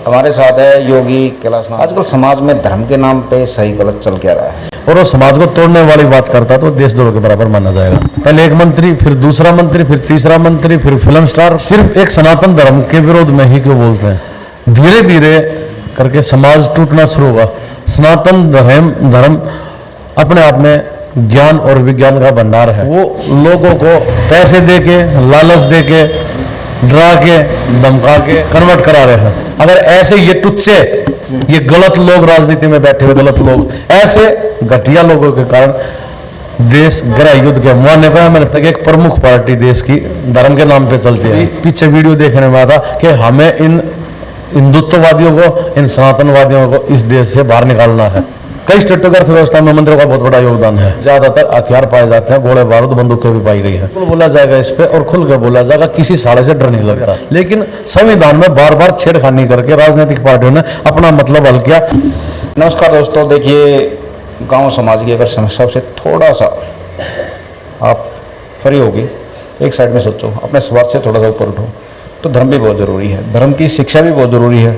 हमारे साथ है योगी कैलाशनाथ। आजकल समाज में धर्म के नाम पे सही गलत चल क्या रहा है, और वो समाज को तोड़ने वाली बात करता तो देशद्रोह के बराबर माना जाएगा। पहले एक मंत्री, फिर दूसरा मंत्री, फिर तीसरा मंत्री, फिर फिल्म स्टार। सिर्फ एक सनातन धर्म के विरोध में ही क्यों बोलते हैं? धीरे धीरे करके समाज टूटना शुरू होगा। सनातन धर्म अपने आप में ज्ञान और विज्ञान का भंडार है। वो लोगों को पैसे देके, लालच देके, डरा के, धमका के कन्वर्ट करा रहे हैं। अगर ऐसे ये टुच्चे, ये गलत लोग, राजनीति में बैठे हुए गलत लोग, ऐसे घटिया लोगों के कारण देश गृह युद्ध के मुहाने पर मैंने तक एक प्रमुख पार्टी देश की धर्म के नाम पे चलती है। पीछे वीडियो देखने में आता कि हमें इन हिंदुत्ववादियों को, इन सनातनवादियों को इस देश से बाहर निकालना है। कई स्टेटों की अर्थव्यवस्था में मंदिरों का बहुत बड़ा योगदान है। ज्यादातर हथियार पाए जाते हैं, गोले बारूद बंदूकें भी पाई गई है। बोला जाएगा इस पे और खुल के बोला जाएगा, किसी साले से डर नहीं लगता। लेकिन संविधान में बार बार छेड़खानी करके राजनीतिक पार्टियों ने अपना मतलब हल किया। नमस्कार दोस्तों, देखिए गांव समाज की अगर समस्या से थोड़ा सा आप फ्री होगी, एक साइड में सोचो, अपने स्वार्थ से थोड़ा सा ऊपर उठो, तो धर्म भी बहुत ज़रूरी है। धर्म की शिक्षा भी बहुत ज़रूरी है।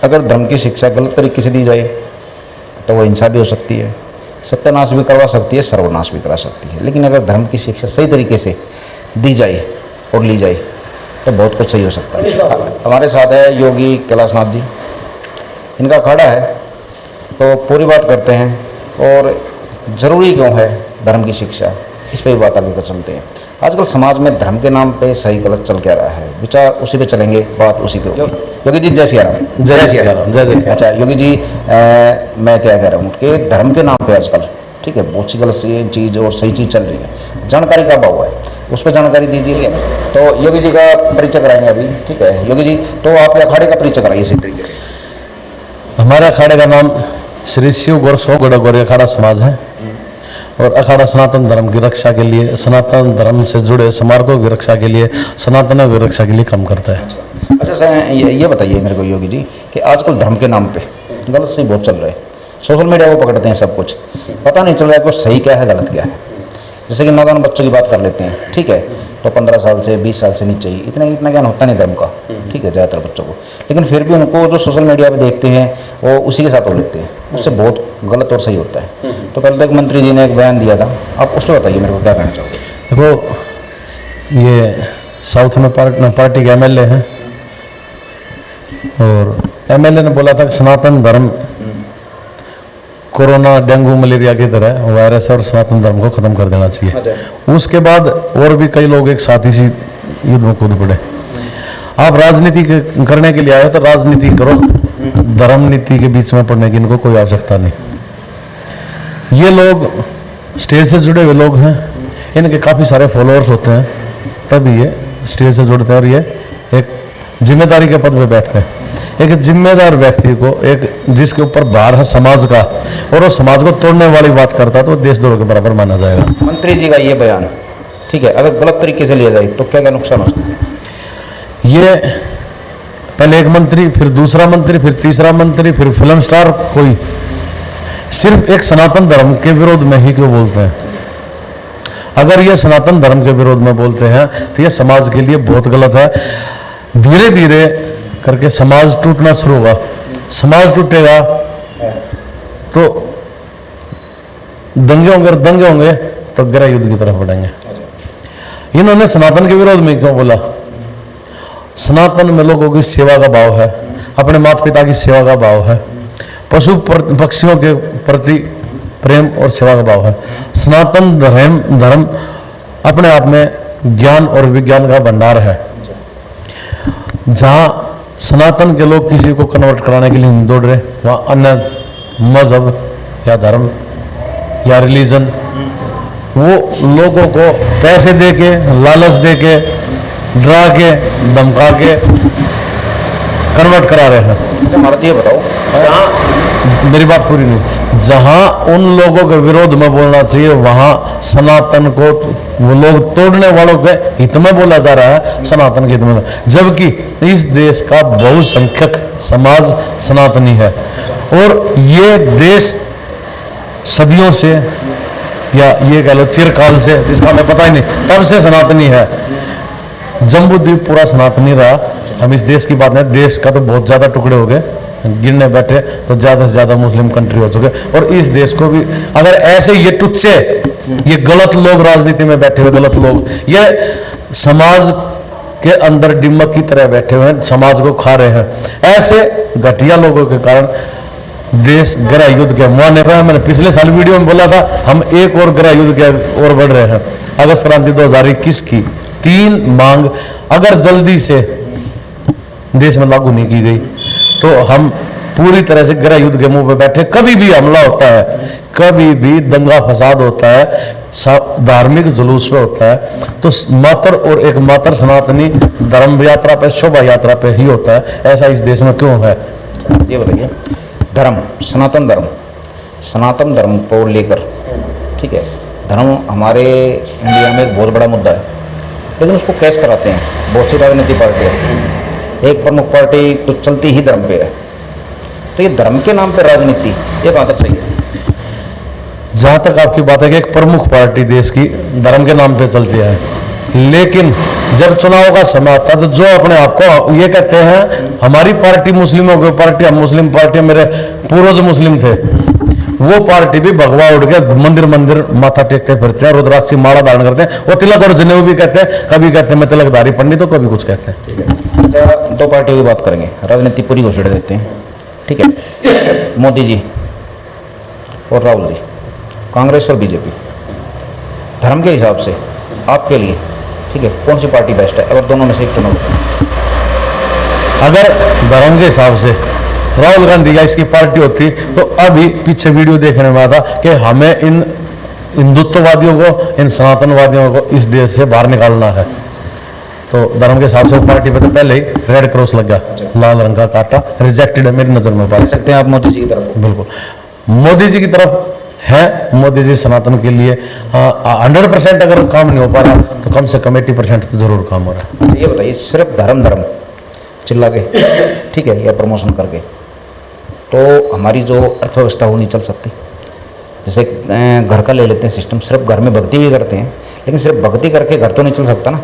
अगर धर्म की शिक्षा गलत तरीके से दी जाए तो वो हिंसा भी हो सकती है, सत्यानाश भी करवा सकती है, सर्वनाश भी करा सकती है। लेकिन अगर धर्म की शिक्षा सही तरीके से दी जाए और ली जाए तो बहुत कुछ सही हो सकता है। हमारे साथ है योगी कैलाशनाथ जी, इनका अखाड़ा है, तो पूरी बात करते हैं और ज़रूरी क्यों है धर्म की शिक्षा, इस पर भी बात आगे कर चलते हैं। आजकल समाज में धर्म के नाम पे सही गलत चल क्या रहा है, विचार उसी पे चलेंगे, बात उसी पे। योगी जी जय सिया राम। जय सिया राम। जय जय। अच्छा योगी जी, मैं क्या कह रहा हूँ कि धर्म के नाम पे आजकल ठीक है बहुत सी गलत सी चीज़ और सही चीज़ चल रही है। जानकारी का अभाव है, उस पर जानकारी दीजिए। तो योगी जी का परिचय कराएंगे अभी, ठीक है योगी जी, तो आप अखाड़े का परिचय कराइए इसी तरीके से। हमारे अखाड़े का नाम श्री शिव गौर सौ गौरी अखाड़ा समाज है और अखाड़ा सनातन धर्म की रक्षा के लिए, सनातन धर्म से जुड़े स्मारकों की रक्षा के लिए, सनातनों की रक्षा के लिए काम करता है। अच्छा सर, ये बताइए मेरे को योगी जी कि आजकल धर्म के नाम पे गलत सही बहुत चल रहा है। सोशल मीडिया को पकड़ते हैं, सब कुछ पता नहीं चल रहा है कि सही क्या है गलत क्या है। जैसे कि नादान बच्चों की बात कर लेते हैं, ठीक है, तो 15 साल से 20 साल से नीचे ही इतना ज्ञान होता नहीं धर्म का, ठीक है, ज़्यादातर बच्चों को। लेकिन फिर भी उनको जो सोशल मीडिया पे देखते हैं वो उसी के साथ हो लेते हैं, उससे बहुत गलत और सही होता है। तो कल तक मंत्री जी ने एक बयान दिया था, आप उस पर बताइए मेरे को क्या कहना चाहोगे। देखो, ये साउथ में पार्टी के एमएलए हैं और एमएलए ने बोला था कि सनातन धर्म कोरोना, डेंगू, मलेरिया की तरह वायरस और सनातन धर्म को खत्म कर देना चाहिए। उसके बाद और भी कई लोग एक साथ इसी युद्ध में कूद पड़े। आप राजनीति करने के लिए आए तो राजनीति करो, धर्म नीति के बीच में पड़ने की इनको कोई आवश्यकता नहीं। ये लोग स्टेज से जुड़े हुए लोग हैं, इनके काफ़ी सारे फॉलोअर्स होते हैं, तभी ये स्टेज से जुड़ते हैं और ये एक जिम्मेदारी के पद पे बैठते हैं। एक जिम्मेदार व्यक्ति को, एक जिसके ऊपर भार है समाज का, और वो समाज को तोड़ने वाली बात करता तो देशद्रोह के बराबर माना जाएगा। मंत्री जी का ये बयान, ठीक है, अगर गलत तरीके से लिया जाए तो क्या क्या नुकसान हो सकता है? ये पहले एक मंत्री, फिर दूसरा मंत्री, फिर तीसरा मंत्री, फिर फिल्म स्टार, कोई सिर्फ एक सनातन धर्म के विरोध में ही क्यों बोलते हैं? अगर ये सनातन धर्म के विरोध में बोलते हैं तो ये समाज के लिए बहुत गलत है। धीरे धीरे करके समाज टूटना शुरू होगा। समाज टूटेगा तो दंगे होंगे तो गृह युद्ध की तरफ बढ़ेंगे। इन्होंने सनातन के विरोध में क्यों बोला? सनातन में लोगों की सेवा का भाव है, अपने माता पिता की सेवा का भाव है, पशु पक्षियों के प्रति प्रेम और सेवा का भाव है। सनातन धर्म अपने आप में ज्ञान और विज्ञान का भंडार है। जहाँ सनातन के लोग किसी को कन्वर्ट कराने के लिए नहीं दौड़ रहे, वहाँ अन्य मजहब या धर्म या रिलीजन वो लोगों को पैसे देके, लालच देके, डरा के, धमका के कन्वर्ट करा रहे हैं। महाराज ये बताओ, जहाँ मेरी बात पूरी नहीं, जहाँ उन लोगों के विरोध में बोलना चाहिए वहाँ सनातन को वो लोग तोड़ने वालों के हित में बोला जा रहा है, सनातन के हित में, जबकि इस देश का बहुसंख्यक समाज सनातनी है। और ये देश सदियों से, या ये कह लो चिरकाल से, जिसका हमें पता ही नहीं, तब से सनातनी है। जम्बूद्वीप पूरा सनातनी रहा, हम इस देश की बात नहीं, देश का तो बहुत ज़्यादा टुकड़े हो गए, गिनने बैठे तो ज़्यादा से ज़्यादा मुस्लिम कंट्री हो चुके, और इस देश को भी अगर ऐसे ये टुच्चे, ये गलत लोग राजनीति में बैठे हुए गलत लोग, ये समाज के अंदर डिम्मक की तरह बैठे हुए हैं, समाज को खा रहे हैं। ऐसे घटिया लोगों के कारण देश गृह युद्ध के मुहाने पर। मैंने पिछले साल वीडियो में बोला था हम एक और गृह युद्ध के ओर बढ़ रहे हैं। अगस्त क्रांति 2021 की 3 मांग अगर जल्दी से देश में लागू नहीं की गई तो हम पूरी तरह से गृह युद्ध के मुंह पे बैठे। कभी भी हमला होता है, कभी भी दंगा फसाद होता है, धार्मिक जुलूस पे होता है, तो मातर और एक मातर सनातनी धर्म यात्रा पे, शोभा यात्रा पे ही होता है। ऐसा इस देश में क्यों है, ये बताइए। धर्म, सनातन धर्म को लेकर, ठीक है, धर्म हमारे इंडिया में एक बहुत बड़ा मुद्दा है, लेकिन उसको कैश कराते हैं बहुत सी राजनीतिक पार्टियाँ। एक प्रमुख पार्टी तो चलती ही धर्म पे है, तो ये धर्म के नाम पे राजनीति, ये कहाँ तक सही है? जहां तक आपकी बात है कि एक प्रमुख पार्टी देश की धर्म के नाम पे चलती है, लेकिन जब चुनाव का समय आता है तो जो अपने आप को ये कहते हैं हमारी पार्टी मुस्लिमों की पार्टी, हम मुस्लिम पार्टी, मेरे पूर्वज मुस्लिम थे, वो पार्टी भी भगवा उड़ के मंदिर मंदिर माथा टेकते फिरते हैं, रुद्राक्ष की माला धारण करते हैं, वो तिलक और जनेऊ भी कहते हैं, कभी कहते हैं मैं तिलकधारी पंडित, तो कभी कुछ कहते हैं। ठीक है, अच्छा, 2 पार्टियों की बात करेंगे, राजनीति पूरी घोषित देते हैं, ठीक है, मोदी जी और राहुल जी, कांग्रेस और बीजेपी, धर्म के हिसाब से आपके लिए, ठीक है, कौन सी पार्टी बेस्ट है? अगर दोनों में से एक चुनाव, अगर धर्म के हिसाब से राहुल गांधी या इसकी पार्टी होती तो अभी पीछे वीडियो देखने में आता कि हमें इन हिंदुत्ववादियों को, इन सनातनवादियों को इस देश से बाहर निकालना है, तो धर्म के हिसाब से वो पार्टी पे तो पहले ही रेड क्रॉस लग गया, लाल रंग का काटा, रिजेक्टेड है मेरी नज़र में। कह सकते हैं आप मोदी जी की तरफ? बिल्कुल मोदी जी की तरफ है। मोदी जी सनातन के लिए 100% अगर काम नहीं हो पा रहा तो कम से कम 80% तो जरूर काम हो रहा है। ये बताइए, सिर्फ धर्म चिल्ला के, ठीक है, या प्रमोशन करके तो हमारी जो अर्थव्यवस्था वो नहीं चल सकती। जैसे घर का ले लेते हैं सिस्टम, सिर्फ घर में भक्ति भी करते हैं, लेकिन सिर्फ भक्ति करके घर तो नहीं चल सकता ना,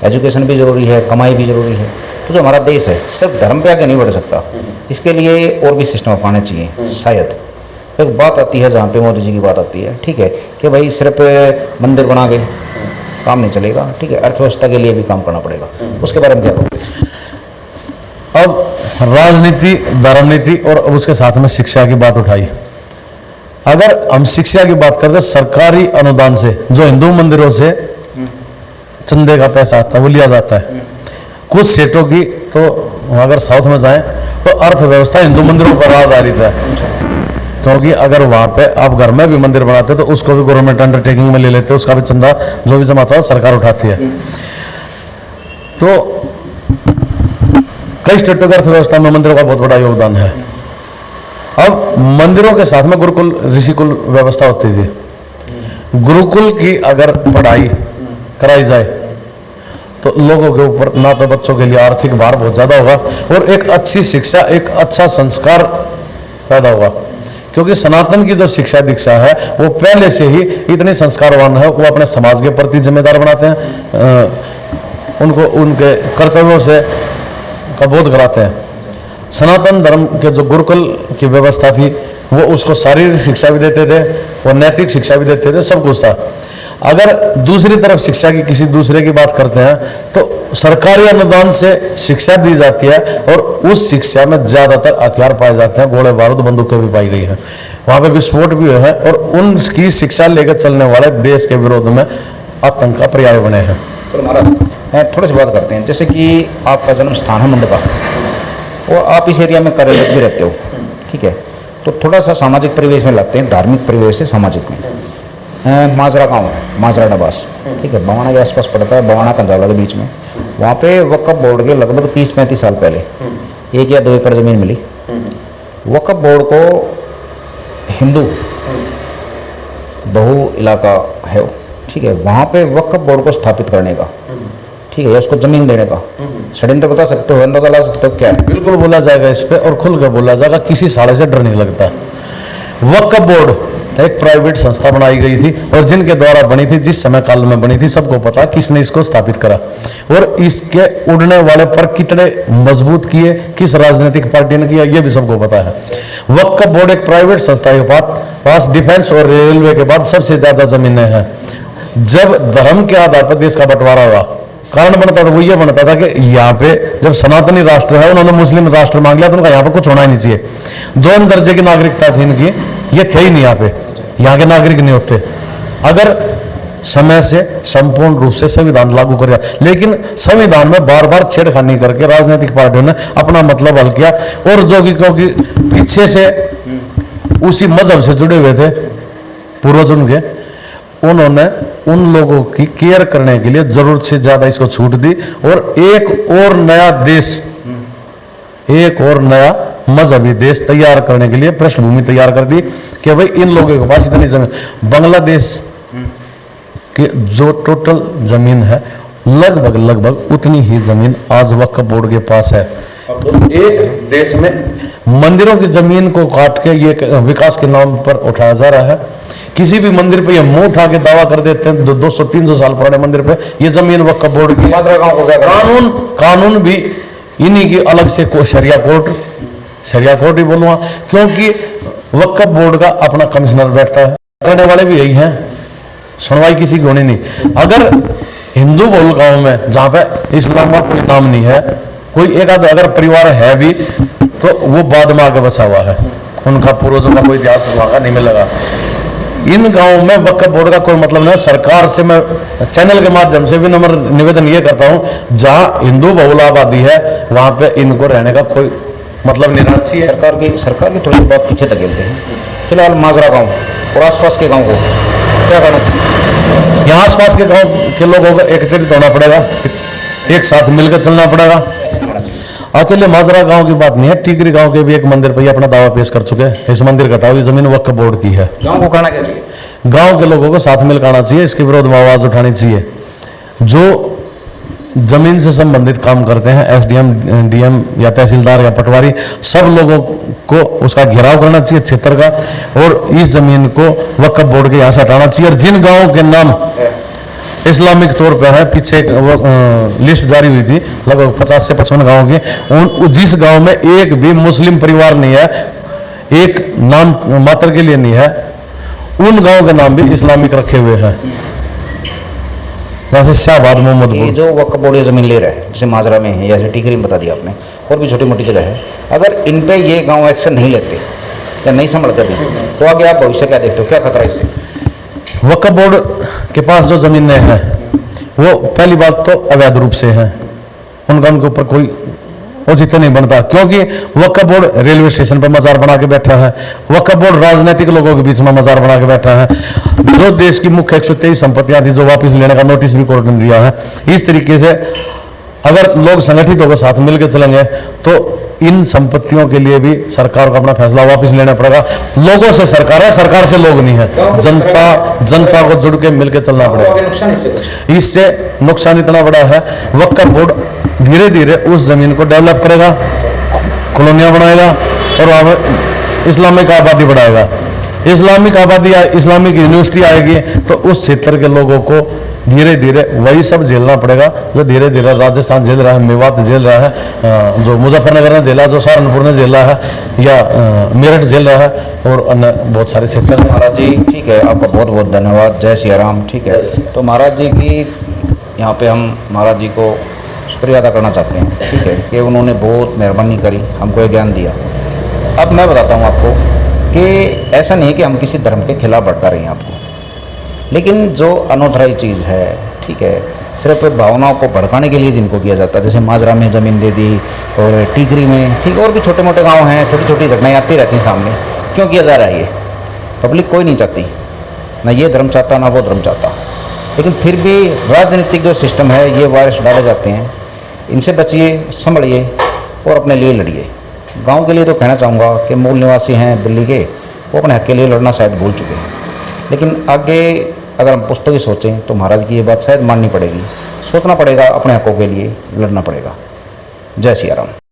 एजुकेशन भी ज़रूरी है, कमाई भी ज़रूरी है। तो जो हमारा देश है सिर्फ धर्म पे आगे नहीं बढ़ सकता, इसके लिए और भी सिस्टम अपनाने चाहिए। शायद एक बात आती है जहाँ पे मोदी जी की बात आती है, ठीक है, कि भाई सिर्फ मंदिर बना के काम नहीं चलेगा, ठीक है, अर्थव्यवस्था के लिए भी काम करना पड़ेगा। उसके बारे में क्या कहोगे? अब राजनीति, धर्म नीति और अब उसके साथ में शिक्षा की बात उठाई। अगर हम शिक्षा की बात करते, सरकारी अनुदान से जो हिंदू मंदिरों से चंदे का पैसा आता है वो लिया जाता है कुछ सेठों की, तो अगर साउथ में जाएं तो अर्थव्यवस्था हिंदू मंदिरों पर आधारित है, क्योंकि अगर वहाँ पे आप घर में भी मंदिर बनाते तो उसको भी गवर्नमेंट अंडरटेकिंग में ले लेते, उसका भी चंदा जो भी जमा होता है सरकार उठाती है। तो कई स्टेटों की अर्थव्यवस्था में मंदिरों का बहुत बड़ा योगदान है। अब मंदिरों के साथ में गुरुकुल ऋषिकुल व्यवस्था होती थी। गुरुकुल की अगर पढ़ाई कराई जाए तो लोगों के ऊपर ना तो बच्चों के लिए आर्थिक भार बहुत ज़्यादा होगा और एक अच्छी शिक्षा, एक अच्छा संस्कार पैदा होगा, क्योंकि सनातन की जो शिक्षा दीक्षा है वो पहले से ही इतनी संस्कारवान है, वो अपने समाज के प्रति जिम्मेदार बनाते हैं, उनको उनके कर्तव्यों से का बोध कराते हैं। सनातन धर्म के जो गुरुकुल की व्यवस्था थी वो उसको शारीरिक शिक्षा भी देते थे और नैतिक शिक्षा भी देते थे, सब कुछ था। अगर दूसरी तरफ शिक्षा की किसी दूसरे की बात करते हैं तो सरकारी अनुदान से शिक्षा दी जाती है और उस शिक्षा में ज़्यादातर हथियार पाए जाते हैं, गोले बारूद बंदूकें भी पाई गई हैं, वहाँ पे विस्फोट भी हुए हैं और उनकी शिक्षा लेकर चलने वाले देश के विरोध में आतंक का पर्याय बने हैं। तो महाराज थोड़ी सी बात करते हैं, जैसे कि आपका जन्म स्थान है मंडपा और आप इस एरिया में कार्यरत भी रहते हो, ठीक है, तो थोड़ा सा सामाजिक परिवेश में लगते हैं, धार्मिक परिवेश से सामाजिक में। माजरा गाँव है, माजरा डबास, ठीक है, बवाना के आसपास पड़ता है, बवाना कंधावला के बीच में। वहाँ पे वक्फ बोर्ड के लगभग 30-35 साल पहले 1 या 2 एकड़ ज़मीन मिली। वक्फ बोर्ड को हिंदू बहु इलाका है, ठीक है, वहाँ पे वक्फ बोर्ड को स्थापित करने का, ठीक है, या उसको ज़मीन देने का षड्यंत्र बता सकते हो, अंदाजा ला सकते हो क्या है? बिल्कुल बोला जाएगा इस पे और खुल कर बोला जाएगा, किसी साड़े से डर नहीं लगता। वक्फ बोर्ड एक प्राइवेट संस्था बनाई गई थी और जिनके द्वारा बनी थी, जिस समय काल में बनी थी, सबको पता किसने इसको स्थापित करा और इसके उड़ने वाले पर कितने मजबूत किए, किस राजनीतिक पार्टी ने किया, ये भी सबको पता है। वक्फ बोर्ड एक प्राइवेट संस्था के पास डिफेंस और रेलवे के बाद सबसे ज्यादा जमीनें हैं। जब धर्म के आधार पर देश का बंटवारा हुआ, कारण बनता था वो ये बनता था कि यहाँ पे जब सनातनी राष्ट्र है, उन्होंने मुस्लिम राष्ट्र मांग लिया तो उनका यहाँ पे कुछ होना ही नहीं चाहिए। 2 दर्जे की नागरिकता थी इनकी, ये थे ही नहीं यहाँ पे, यहाँ के नागरिक नहीं होते अगर समय से संपूर्ण रूप से संविधान लागू कर दिया। लेकिन संविधान में बार बार छेड़खानी करके राजनीतिक पार्टियों ने अपना मतलब हल किया और जो कि क्योंकि पीछे से उसी मजहब से जुड़े हुए थे पूर्वज उनके, उन्होंने उन लोगों की केयर करने के लिए जरूरत से ज्यादा इसको छूट दी और एक और नया देश, एक और नया मजहबी देश तैयार करने के लिए पृष्ठभूमि तैयार कर दी कि भाई इन लोगों के पास इतनी जमीन। बांग्लादेश की जो टोटल जमीन है लगभग उतनी ही जमीन आज वक्फ बोर्ड के पास है। एक देश में मंदिरों की जमीन को काट के ये विकास के नाम पर उठाया जा रहा है। किसी भी मंदिर पे ये मुंह उठा के दावा कर देते हैं 200-300 साल पुराने मंदिर पे ये जमीन वक्फ बोर्ड की। कानून भी इन्हीं की अलग से शरिया कोर्ट ही बोलूँगा, क्योंकि वक्फ बोर्ड का अपना कमिश्नर बैठता है, करने वाले भी यही हैं, सुनवाई किसी की होनी नहीं। अगर हिंदू बहुल गांव में जहाँ पे इस्लाम का कोई नाम नहीं है, कोई एक आध अगर परिवार है भी तो वो बाद में आके बसा हुआ है, उनका पूर्वजों का कोई इतिहास वहाँ का नहीं मिलेगा। इन गांवों में वक्फ बोर्ड का कोई मतलब नहीं। सरकार से मैं चैनल के माध्यम से भी निवेदन ये करता हूँ, जहाँ हिंदू बहुल आबादी है वहाँ पे इनको रहने का कोई मतलब नहीं रहना चाहिए। सरकार की थोड़ी बात पीछे धकेलते हैं। फिलहाल माजरा गांव और आसपास के गांव को क्या करना चाहिए? यहाँ आसपास के गांव के लोगों को एकत्रित होना पड़ेगा, एक साथ मिलकर चलना पड़ेगा। अकेले माजरा गांव की बात नहीं है, टीकरी गांव के भी एक मंदिर पर अपना दावा पेश कर चुके हैं, इस मंदिर घटाओ, ये जमीन वक्फ बोर्ड की है। गांव को करना क्या चाहिए? गांव के लोगों को साथ मिलकर आना चाहिए, इसके विरोध में आवाज उठानी चाहिए। जो जमीन से संबंधित काम करते हैं, एसडीएम, डीएम या तहसीलदार या पटवारी, सब लोगों को उसका घेराव करना चाहिए क्षेत्र का और इस जमीन को वक्फ बोर्ड के यहाँ से हटाना चाहिए। और जिन गाँव के नाम इस्लामिक तौर पे है, पीछे एक लिस्ट जारी हुई थी लगभग 50 से 55 गाँव की, जिस गांव में एक भी मुस्लिम परिवार नहीं है, एक नाम मात्र के लिए नहीं है, उन गांव के नाम भी इस्लामिक रखे हुए हैं। जैसे शाहबाद मोहम्मद, ये जो वक्फ बोर्ड ये जमीन ले रहा है, जैसे माजरा में है या जैसे टीकरी में बता दिया आपने, और भी छोटी मोटी जगह है, अगर इन पे ये गांव एक्शन नहीं लेते या नहीं संभलते भी तो आगे आप भविष्य क्या देखते हो, क्या खतरा इससे? वक्फ बोर्ड के पास जो जमीनें हैं वो पहली बात तो अवैध रूप से हैं, उनके ऊपर कोई औचित्य नहीं बनता, क्योंकि वक्फ बोर्ड रेलवे स्टेशन पर मजार बना के बैठा है, वक्फ बोर्ड राजनीतिक लोगों के बीच में मजार बना के बैठा है। जो देश की मुख्य 123 संपत्तियां थी जो वापस लेने का नोटिस भी कोर्ट ने दिया है। इस तरीके से अगर लोग संगठित होकर साथ मिलकर चलेंगे तो इन संपत्तियों के लिए भी सरकार को अपना फैसला वापस लेना पड़ेगा। लोगों से सरकार है, सरकार से लोग नहीं है, जनता को जुड़ के मिलकर चलना पड़ेगा। इससे नुकसान इतना बड़ा है, वक्फ बोर्ड धीरे धीरे उस जमीन को डेवलप करेगा, कॉलोनियां बनाएगा और वहाँ पर इस्लामिक आबादी बढ़ाएगा। इस्लामिक आबादी या इस्लामिक यूनिवर्सिटी आएगी तो उस क्षेत्र के लोगों को धीरे धीरे वही सब झेलना पड़ेगा जो धीरे धीरे राजस्थान झेल रहा है, मेवात झेल रहा है, जो मुजफ्फरनगर ने झेला, जो सहारनपुर ने झेला है या मेरठ झेल रहा है और अन्य बहुत सारे क्षेत्र। महाराज जी ठीक है, आपका बहुत बहुत धन्यवाद। जय सिया राम। ठीक है, तो महाराज जी की यहाँ पे हम महाराज जी को शुक्रिया अदा करना चाहते हैं, ठीक है, कि उन्होंने बहुत मेहरबानी करी, हमको ये ज्ञान दिया। अब मैं बताता हूँ आपको कि ऐसा नहीं है कि हम किसी धर्म के खिलाफ भटका रहे हैं आपको, लेकिन जो अनऑथराइज चीज़ है, ठीक है, सिर्फ भावनाओं को भड़काने के लिए जिनको किया जाता है, जैसे माजरा में ज़मीन दे दी और टीकरी में, ठीक है, और भी छोटे मोटे गांव हैं, छोटी छोटी घटनाएं आती रहती हैं सामने। क्यों किया जा रहा है ये? पब्लिक कोई नहीं चाहती, ना ये धर्म चाहता ना वो धर्म चाहता, लेकिन फिर भी राजनीतिक जो सिस्टम है ये वायरस डाले जाते हैं। इनसे बचिए, संभलिए और अपने लिए लड़िए। गांव के लिए तो कहना चाहूँगा कि मूल निवासी हैं दिल्ली के, वो अपने हक के लिए लड़ना शायद भूल चुके हैं, लेकिन आगे अगर हम पुस्तकें सोचें तो महाराज की ये बात शायद माननी पड़ेगी, सोचना पड़ेगा, अपने हकों के लिए लड़ना पड़ेगा। जय सिया राम।